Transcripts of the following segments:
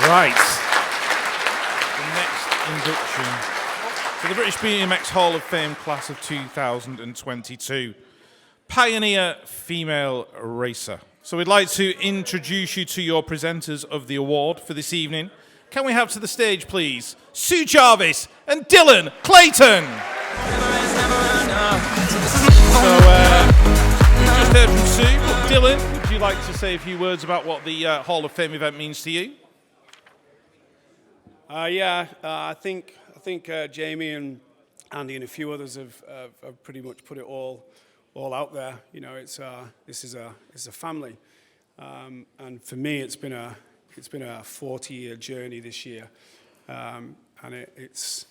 Right. The next induction to the British BMX Hall of Fame class of 2022. Pioneer female racer. So we'd like to introduce you to your presenters of the award for this evening. Can we have to the stage, please, Sue Jarvis and Dylan CLAYTON. So we just heard from Sue, but Dylan, would you like to say a few words about what the Hall of Fame event means to you? I think Jamie and Andy and a few others have pretty much put it all out there. You know, this is a family, and for me, it's been a 40-year journey this year, and it's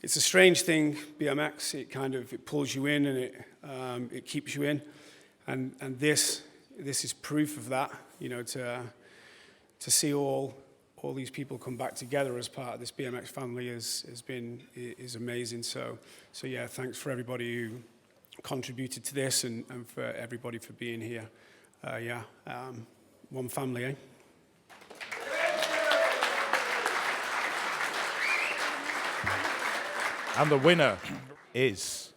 a strange thing. BMX, it pulls you in and it keeps you in, and this is proof of that. You know, to see all these people come back together as part of this BMX family is amazing. So yeah, thanks for everybody who contributed to this and for everybody for being here. One family, eh? And the winner is...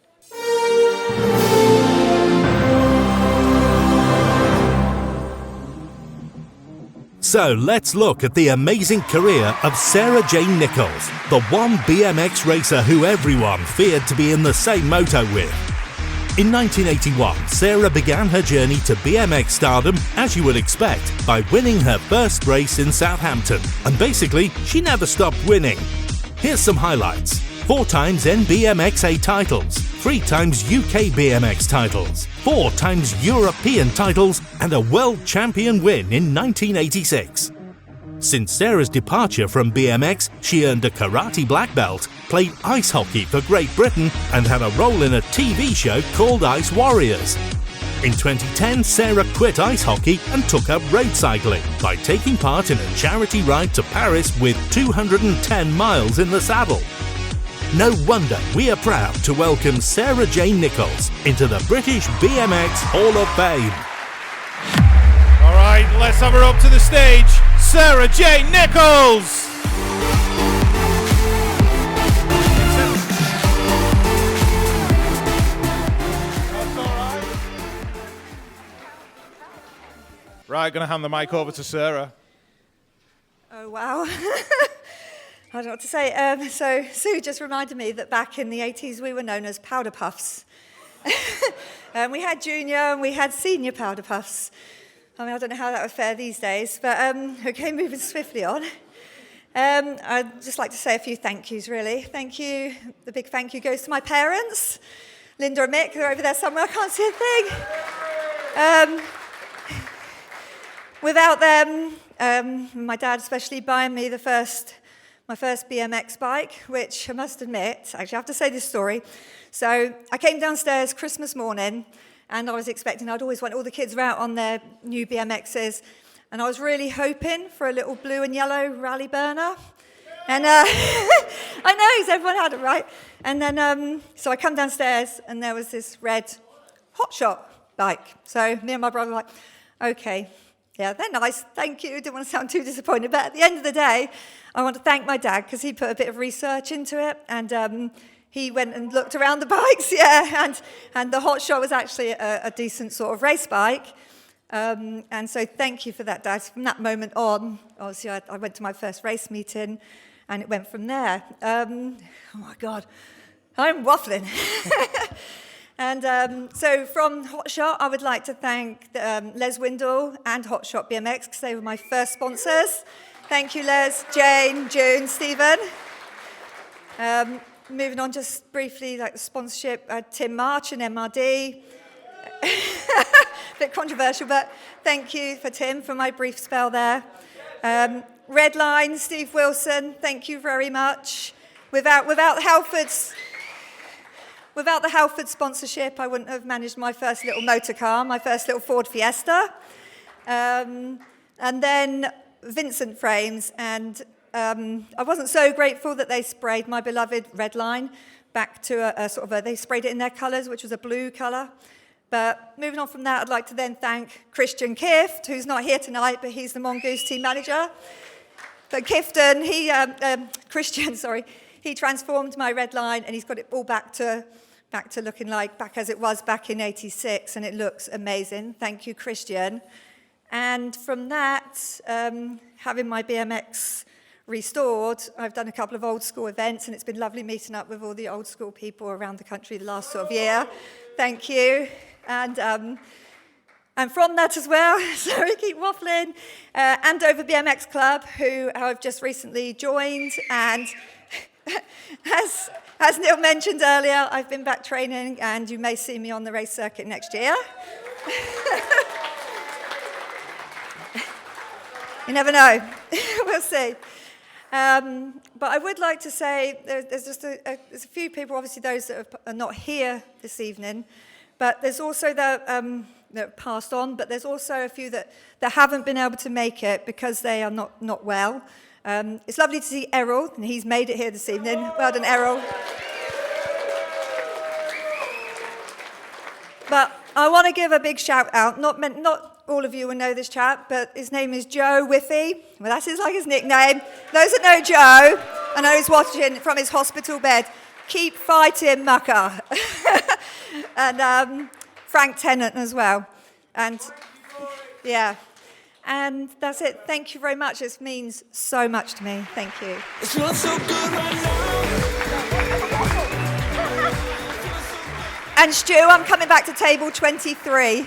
So let's look at the amazing career of Sarah Jane Nicholls, the one BMX racer who everyone feared to be in the same moto with. In 1981, Sarah began her journey to BMX stardom, as you would expect, by winning her first race in Southampton. And basically, she never stopped winning. Here's some highlights. 4 times NBMXA Titles, 3 times UKBMX Titles, 4 times European titles, and a world champion win in 1986. Since Sarah's departure from BMX, she earned a karate black belt, played ice hockey for Great Britain, and had a role in a TV show called IceWarriors. In 2010, Sarah quit ice hockey and took up road cycling by taking part in a charity ride to Paris with 210 miles in the saddle. No wonder we are proud to welcome Sarah Jane Nicholls into the British BMX Hall of Fame. All right, let's have her up to the stage, Sarah Jane Nicholls. That's all right. Right, going to hand the mic over to Sarah. Oh, wow. I don't know what to say. So Sue just reminded me that back in the 80s we were known as powder puffs. We had junior and we had senior powder puffs. I mean, I don't know how that would fare these days, but okay, moving swiftly on. I'd just like to say a few thank yous, really. Thank you. The big thank you goes to my parents, Linda and Mick. They're over there somewhere. I can't see a thing. Without them, my dad especially buying me my first BMX bike, which I must admit, actually I have to say this story. So I came downstairs Christmas morning and I was expecting, I'd always want all the kids out on their new BMXs, and I was really hoping for a little blue and yellow rally burner. And I know, everyone had it, right? And then, so I come downstairs and there was this red hotshot bike. So me and my brother were like, okay, yeah, they're nice, thank you. Didn't want to sound too disappointed, but at the end of the day, I want to thank my dad because he put a bit of research into it, and he went and looked around the bikes, yeah, and the hotshot was actually a decent sort of race bike. And so thank you for that, Dad. From that moment on, obviously I went to my first race meeting, and it went from there. Oh my God, I'm waffling. And so from Hotshot, I would like to thank Les Windle and Hotshot BMX because they were my first sponsors. Thank you, Les, Jane, June, Stephen. Moving on just briefly, like the sponsorship, Tim March and MRD. Bit controversial, but thank you for Tim for my brief spell there. Redline, Steve Wilson, thank you very much. Without the Halford sponsorship, I wouldn't have managed my first little motor car, my first little Ford Fiesta. And then Vincent Frames, and I wasn't so grateful that they sprayed my beloved Redline back to a sort of they sprayed it in their colours, which was a blue colour. But moving on from that, I'd like to then thank Christian Kift, who's not here tonight, but he's the Mongoose team manager. But Kifton, Christian, sorry, he transformed my red line and he's got it all back to looking back as it was back in '86, and it looks amazing. Thank you, Christian. And from that, having my BMX restored, I've done a couple of old school events, and it's been lovely meeting up with all the old school people around the country the last sort of year. Thank you. And from that as well, sorry, keep waffling, Andover BMX Club, who I've just recently joined, and as Neil mentioned earlier, I've been back training, and you may see me on the race circuit next year. You never know. We'll see. But I would like to say there's just there's a few people, obviously those that are not here this evening, but there's also that passed on, but there's also a few that haven't been able to make it because they are not well. It's lovely to see Errol, and he's made it here this evening. Well done, Errol. But I want to give a big shout out. Not all of you will know this chap, but his name is Joe Whiffy. Well, that's his nickname. Those that know Joe, I know he's watching from his hospital bed. Keep fighting, mucker. And Frank Tennant as well. And yeah. And that's it. Thank you very much. This means so much to me. Thank you. It's not so good right now. And Stu, I'm coming back to table 23.